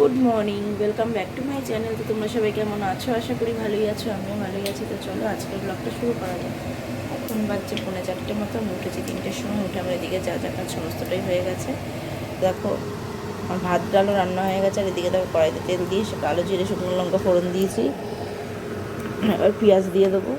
Good morning, welcome back to my channel. তো তোমরা সবাই কেমন আছো? আশা করি ভালোই আছো, আমিও ভালোই আছি। তো চলো আজকের ব্লগটা শুরু করা যাক। এখন বাজছে 4:30 মতো, আমি উঠেছি 3টের সময়। উঠে আমার এদিকে যা যা কাজ সমস্তটাই হয়ে গেছে। দেখো আমার ভাত ডালও রান্না হয়ে গেছে। আর এদিকে দেখো কড়াইতে তেল দিয়ে কালো জিরে শুকনো লঙ্কা ফোড়ন দিয়েছি। এবার পেঁয়াজ দিয়ে দেবো।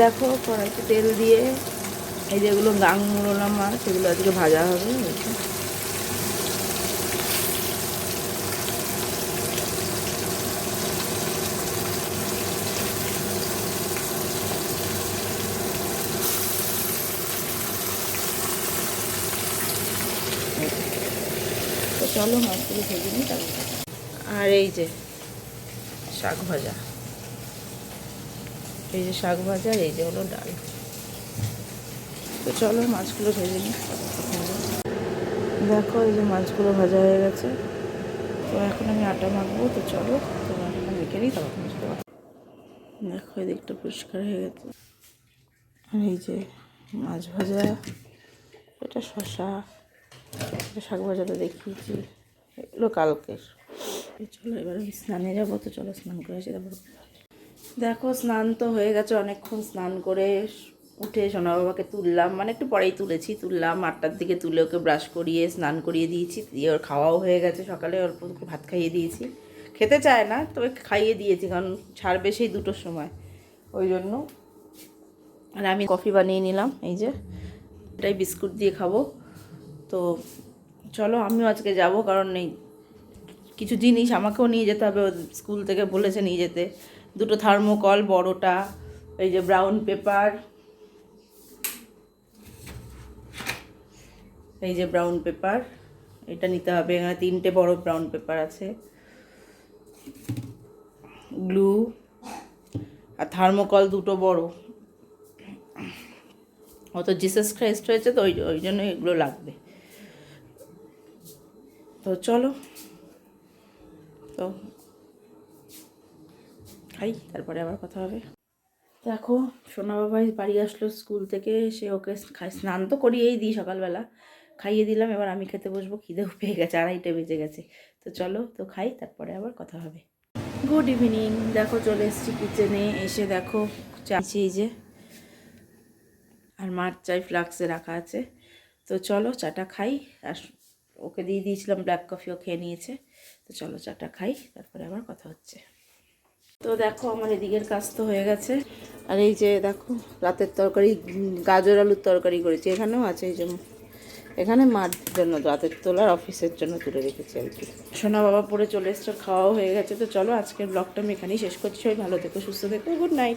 দেখো কড়াইতে তেল দিয়ে এই যেগুলো গাং মুরোলা মাছ, সেগুলো আজকে ভাজা হবে। তো চলো মাছগুলো ভেজে নিই তারপর। আর এই যে শাক ভাজা, এই যে শাক ভাজা, এই যে হলো ডাল। তো চলো মাছগুলো ভেজে নিই। দেখো এই যে মাছগুলো ভাজা হয়ে গেছে। তো এখন আমি আটা মাখবো। তো চলো তো আটা মেখে নিই, তারপর মাছগুলো। দেখো এদিকটা পরিষ্কার হয়ে গেছে। আর এই যে মাছ ভাজা, এটা শসা, এটা শাক ভাজাটা দেখিয়েছি, এগুলো কালকের। চলো এবার আমি স্নানে যাবো। তো চলো স্নান করে আসি তারপর। দেখো স্নান তো হয়ে গেছে, অনেকক্ষণ স্নান করে উঠে সোনা বাবাকে তুললাম, মানে একটু পরেই তুললাম 8টার দিকে। তুলে ওকে ব্রাশ করিয়ে স্নান করিয়ে দিয়েছি, দিয়ে ওর খাওয়াও হয়ে গেছে। সকালে অল্প ভাত খাইয়ে দিয়েছি, খেতে চায় না তবে খাইয়ে দিয়েছি, কারণ ছাড়বে সেই 2টোর সময়, ওই জন্য। আর আমি কফি বানিয়ে নিলাম, এই যে এটাই বিস্কুট দিয়ে খাবো। তো চলো আমিও আজকে যাব, কারণ এই কিছু জিনিস আমাকেও নিয়ে যেতে হবে। স্কুল থেকে বলেছে নিয়ে যেতে, 2টো থার্মোকল বড়টা, এই যে ব্রাউন পেপার, এই যে ব্রাউন পেপার, এটা নিতে হবে। এখানে 3টে বড় ব্রাউন পেপার আছে, গ্লু আর থার্মোকল 2টো বড়। অত জিসাস ক্রাইস্ট হয়েছে তো ওই জন্য এগুলো লাগবে। তো চলো তো খাই, তারপরে আবার কথা হবে। দেখো সোনা বাবাই বাড়ি আসলো স্কুল থেকে, সে ওকে স্নান তো করিয়েই দিই সকালবেলা, খাইয়ে দিলাম। এবার আমি খেতে বসবো, খিদেও পেয়ে গেছে, 2:30 বেজে গেছে। তো চলো তো খাই, তারপরে আবার কথা হবে। Good evening. দেখো চলে এসেছি কিচেনে। এসে দেখো চাইছি এই যে, আর মার চাই ফ্লাক্সে রাখা আছে। তো চলো চাটা খাই। আর ওকে দিয়ে দিয়েছিলাম ব্ল্যাক কফিও খেয়ে নিয়েছে। তো চলো চাটা খাই, তারপরে আবার কথা হচ্ছে। তো দেখো আমার এদিকের কাজ তো হয়ে গেছে। আর এই যে দেখো রাতের তরকারি, গাজর আলুর তরকারি করেছি। এখানেও আছে, এই যে এখানে মার জন্য রাতের তোলার, অফিসের জন্য তুলে রেখেছি আর কি। সোনা বাবা পরে চলে এসছে, খাওয়াও হয়ে গেছে। তো চলো আজকের ব্লগটা আমি এখানেই শেষ করছি। সবাই ভালো থেকো, সুস্থ থেকো, গুড নাইট।